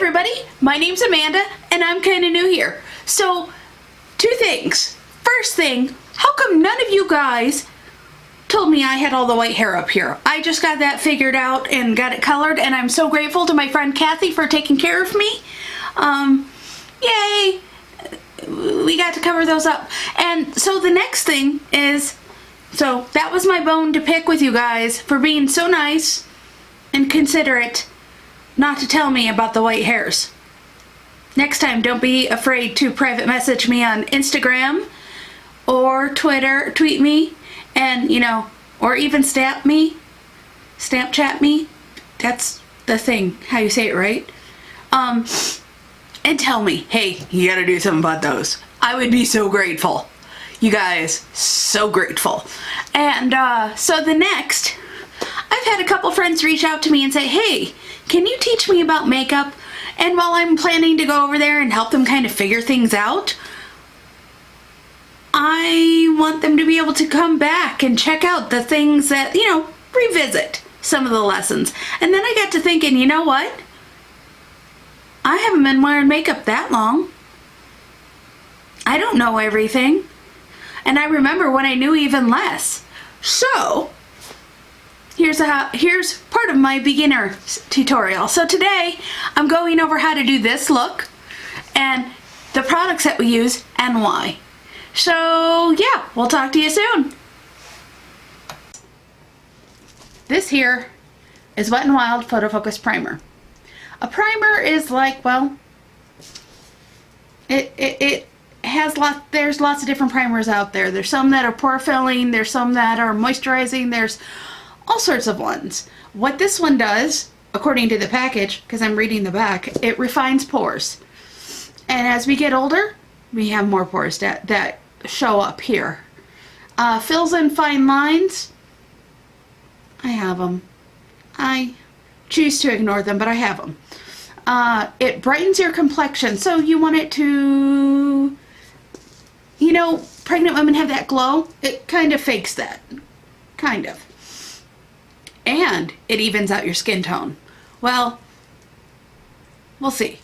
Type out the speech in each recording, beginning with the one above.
everybody, my name's Amanda and I'm kind of new here. So, two things. First thing, how come none of you guys told me I had all the white hair up here? I just got that figured out and got it colored, and I'm so grateful to my friend Kathy for taking care of me. Yay! We got to cover those up. And so the next thing is, so that was my bone to pick with you guys for being so nice and considerate not to tell me about the white hairs. Next time, don't be afraid to private message me on Instagram or Twitter, tweet me, and, you know, or even Snapchat me. That's the thing, how you say it, right? And tell me, hey, you gotta do something about those. I would be so grateful. You guys, so grateful. And so the next, I've had a couple friends reach out to me and say, hey, can you teach me about makeup? And while I'm planning to go over there and help them kind of figure things out, I want them to be able to come back and check out the things that, you know, revisit some of the lessons. And then I got to thinking, you know what? I haven't been wearing makeup that long. I don't know everything. And I remember when I knew even less. So, here's part of my beginner tutorial. So today, I'm going over how to do this look and the products that we use and why. So, yeah, we'll talk to you soon. This here is Wet n Wild Photofocus Primer. A primer is like, well, it has there's lots of different primers out there. There's some that are pore filling, there's some that are moisturizing, there's all sorts of ones. What this one does, according to the package, because I'm reading the back, it refines pores. And as we get older, we have more pores that show up here. Fills in fine lines. I have them. I choose to ignore them, but I have them. It brightens your complexion, so you want it to, you know, pregnant women have that glow. It kind of fakes that. Kind of. And it evens out your skin tone. Well, we'll see.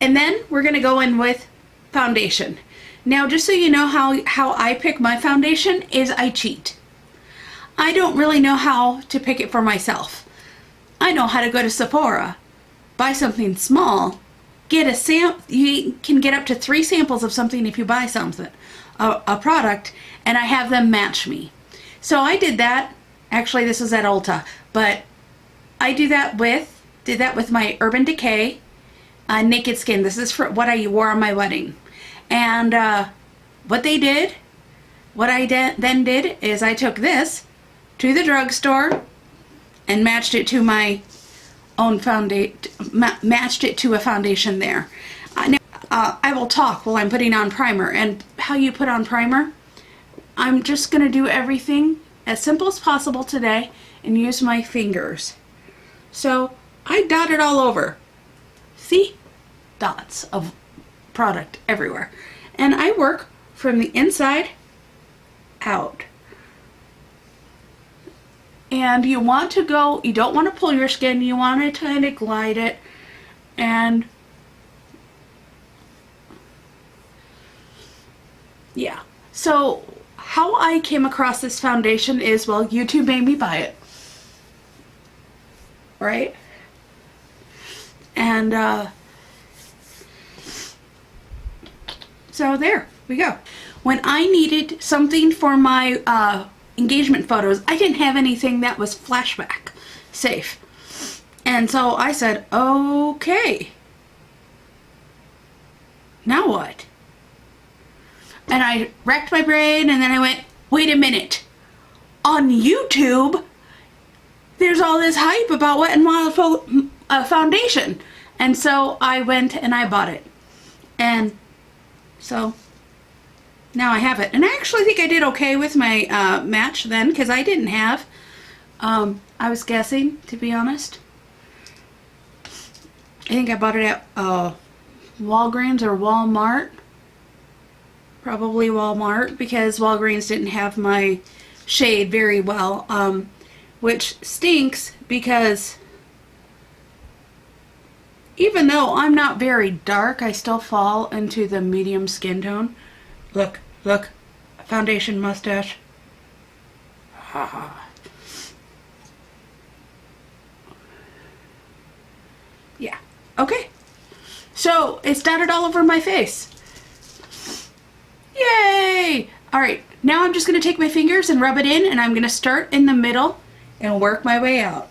And then we're going to go in with foundation. Now, just so you know how I pick my foundation is I cheat. I don't really know how to pick it for myself. I know how to go to Sephora, buy something small, get a sample. You can get up to 3 samples of something if you buy something, a product, and I have them match me. So I did that. Actually, this was at Ulta, but I did that with my Urban Decay Naked Skin. This is for what I wore on my wedding. And what I then did is I took this to the drugstore and matched it to my own foundation, matched it to a foundation there. Now, I will talk while I'm putting on primer, and how you put on primer. I'm just going to do everything as simple as possible today and use my fingers. So I dot it all over. See? Dots of product everywhere. And I work from the inside out. And you want to go, you don't want to pull your skin, you want to kind of glide it. And yeah. So how I came across this foundation is, well, YouTube made me buy it. Right? And so there we go. When I needed something for my engagement photos, I didn't have anything that was flashback safe. And so I said, okay, now what? And I racked my brain, and then I went, wait a minute. On YouTube, there's all this hype about Wet n Wild foundation. And so I went and I bought it. And so now I have it. And I actually think I did okay with my match then, because I didn't have, I was guessing, to be honest. I think I bought it at Walgreens or Walmart. Probably Walmart, because Walgreens didn't have my shade very well, which stinks because Even though I'm not very dark, I still fall into the medium skin tone. Look, look, foundation mustache. Yeah, okay. So it's dotted all over my face. Yay! Alright, now I'm just going to take my fingers and rub it in, and I'm going to start in the middle and work my way out.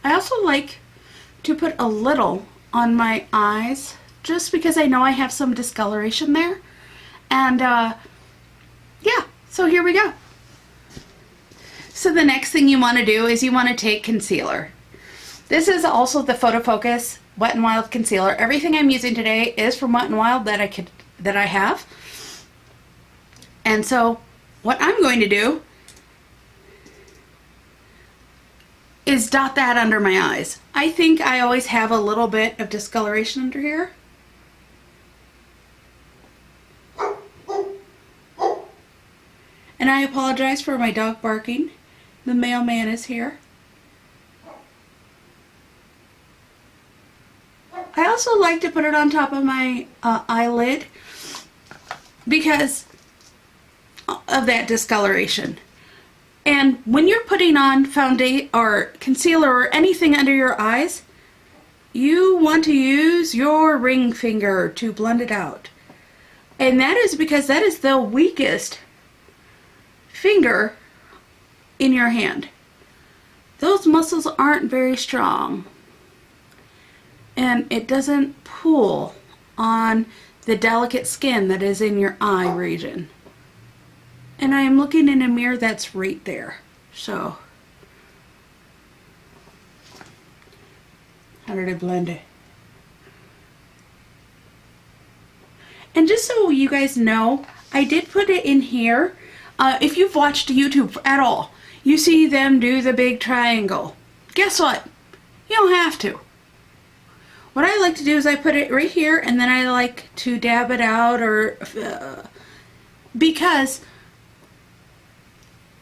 I also like to put a little on my eyes just because I know I have some discoloration there. And yeah, so here we go. So the next thing you want to do is you want to take concealer. This is also the Photofocus Wet n Wild concealer. Everything I'm using today is from Wet n Wild that I have. And so what I'm going to do is dot that under my eyes. I think I always have a little bit of discoloration under here. And I apologize for my dog barking. The mailman is here. I also like to put it on top of my eyelid because of that discoloration. And when you're putting on foundation or concealer or anything under your eyes, you want to use your ring finger to blend it out. And that is because that is the weakest finger in your hand. Those muscles aren't very strong. And it doesn't pull on the delicate skin that is in your eye region. And I am looking in a mirror that's right there. So, how did I blend it? And just so you guys know, I did put it in here. If you've watched YouTube at all, you see them do the big triangle. Guess what? You don't have to. What I like to do is I put it right here, and then I like to dab it out, or because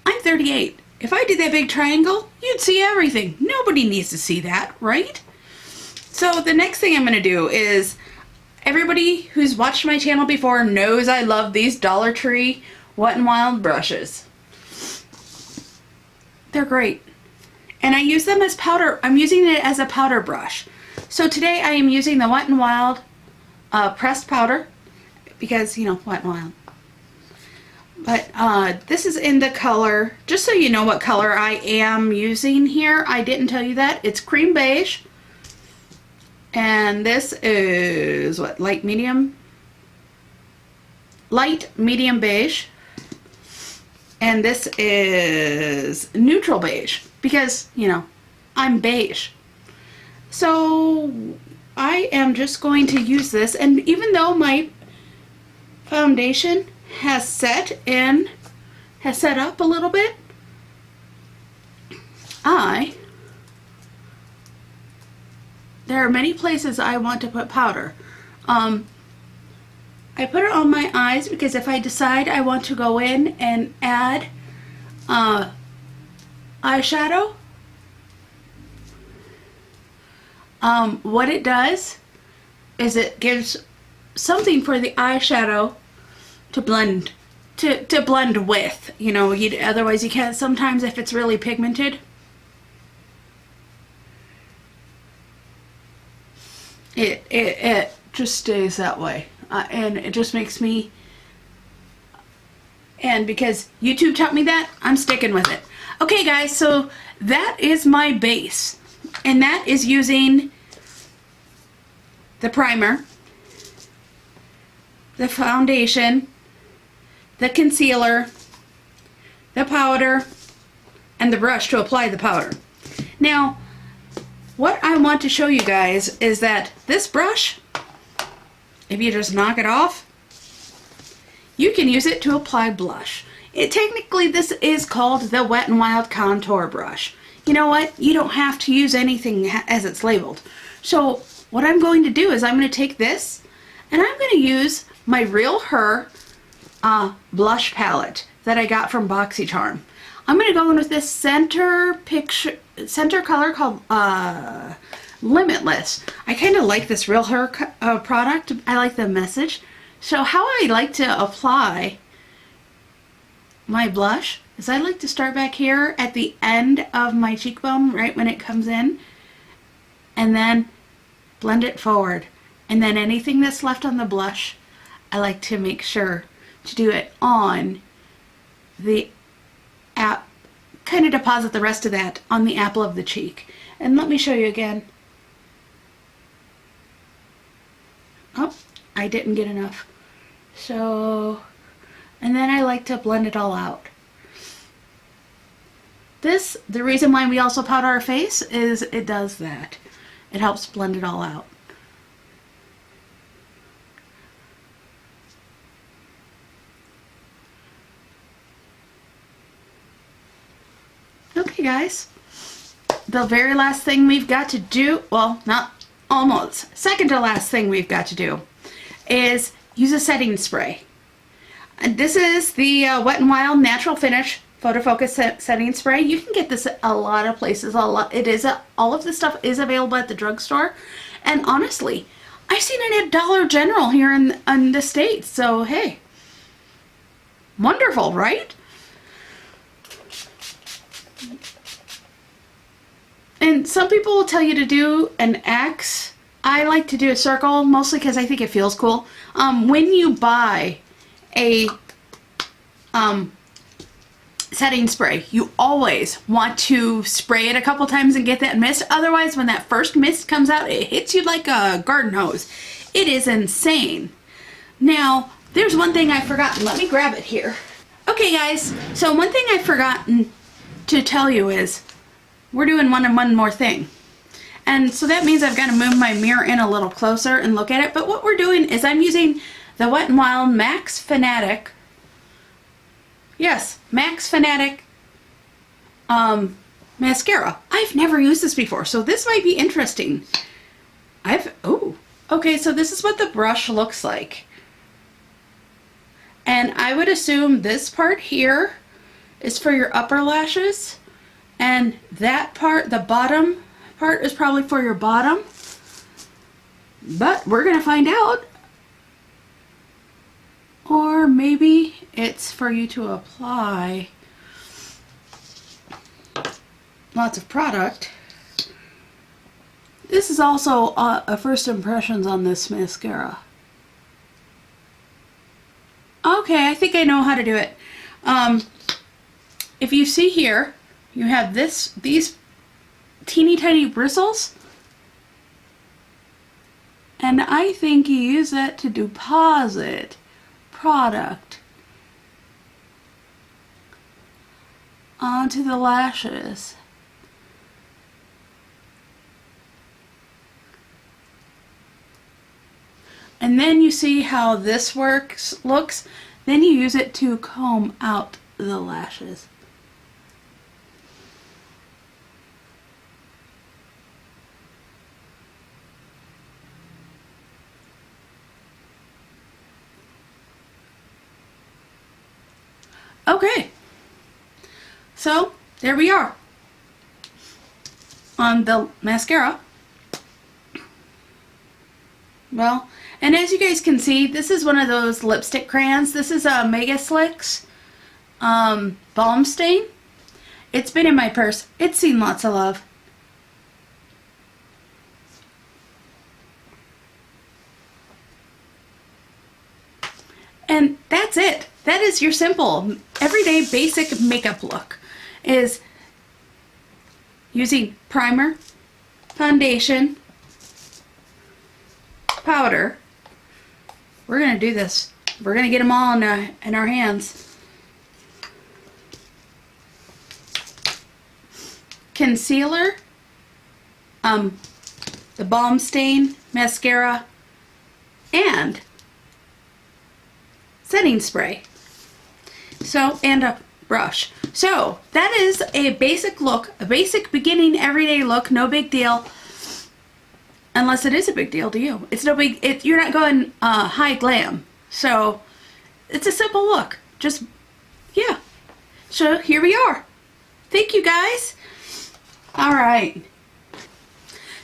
I'm 38. If I did that big triangle, you'd see everything. Nobody needs to see that, right? So the next thing I'm going to do is, everybody who's watched my channel before knows I love these Dollar Tree Wet n Wild brushes. They're great. And I use them as powder. I'm using it as a powder brush. So today I am using the Wet n Wild pressed powder because, you know, Wet n Wild. But this is in the color, just so you know what color I am using here. I didn't tell you that. It's cream beige. And this is what, light medium beige. And this is neutral beige because, you know, I'm beige. So I am just going to use this, and even though my foundation has set up a little bit, there are many places I want to put powder. I put it on my eyes because if I decide I want to go in and add eyeshadow, what it does is it gives something for the eyeshadow to blend with. You know, otherwise you can't. Sometimes if it's really pigmented, it just stays that way, and it just makes me. And because YouTube taught me that, I'm sticking with it. Okay, guys, so that is my base, and that is using the primer, the foundation, the concealer, the powder, and the brush to apply the powder. Now, what I want to show you guys is that this brush, if you just knock it off, you can use it to apply blush. Technically, this is called the Wet n Wild Contour Brush. You know what? You don't have to use anything as it's labeled. So what I'm going to do is I'm going to take this and I'm going to use my Real Her blush palette that I got from BoxyCharm. I'm going to go in with this center color called Limitless. I kind of like this Real Her product. I like the message. So how I like to apply my blush is I like to start back here at the end of my cheekbone, right when it comes in, and then blend it forward. And then anything that's left on the blush, I like to make sure to do it on the kind of deposit the rest of that on the apple of the cheek. And let me show you again. Oh, I didn't get enough. So, and then I like to blend it all out. The reason why we also powder our face is it does that. It helps blend it all out. Okay guys, the very last thing we've got to do, well, not almost, second to last thing we've got to do is use a setting spray. And this is the Wet n Wild Natural Finish Photofocus setting spray. You can get this at a lot of places. All of this stuff is available at the drugstore. And honestly, I've seen it at Dollar General here in the States. So hey, wonderful, right? And some people will tell you to do an X. I like to do a circle, mostly because I think it feels cool. When you buy a setting spray, you always want to spray it a couple times and get that mist. Otherwise, when that first mist comes out, it hits you like a garden hose. It is insane. Now, there's one thing I've forgotten. Let me grab it here. Okay, guys. So one thing I've forgotten to tell you is we're doing one more thing. And so that means I've got to move my mirror in a little closer and look at it. But what we're doing is I'm using the Wet n Wild Max Fanatic. Yes, Max Fanatic mascara. I've never used this before, so this might be interesting. Okay, so this is what the brush looks like. And I would assume this part here is for your upper lashes. And that part, the bottom part, is probably for your bottom. But we're going to find out. Or maybe it's for you to apply lots of product. This is also a first impressions on this mascara. Okay, I think I know how to do it. If you see here, you have these teeny tiny bristles, and I think you use that to deposit product onto the lashes. And then you see how this looks. Then you use it to comb out the lashes. Okay, so there we are on the mascara. Well, and as you guys can see, this is one of those lipstick crayons. This is a Mega Slicks Balm Stain. It's been in my purse. It's seen lots of love. And that's it. That is your simple, everyday, basic makeup look. Is using primer, foundation, powder. We're going to do this. We're going to get them all in our hands. Concealer, the Balm Stain, mascara, and setting spray. So, and a brush. So, that is a basic look, a basic beginning everyday look, no big deal. Unless it is a big deal to you. It's no big, you're not going high glam. So, it's a simple look. Just, yeah. So, here we are. Thank you, guys. Alright.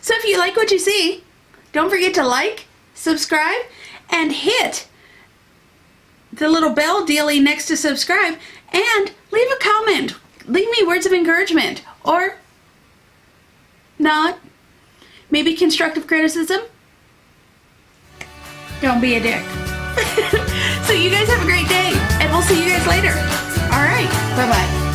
So, if you like what you see, don't forget to like, subscribe, and hit the little bell dealie next to subscribe, and leave a comment. Leave me words of encouragement, or not. Maybe constructive criticism. Don't be a dick. So you guys have a great day, and we'll see you guys later. All right, bye-bye.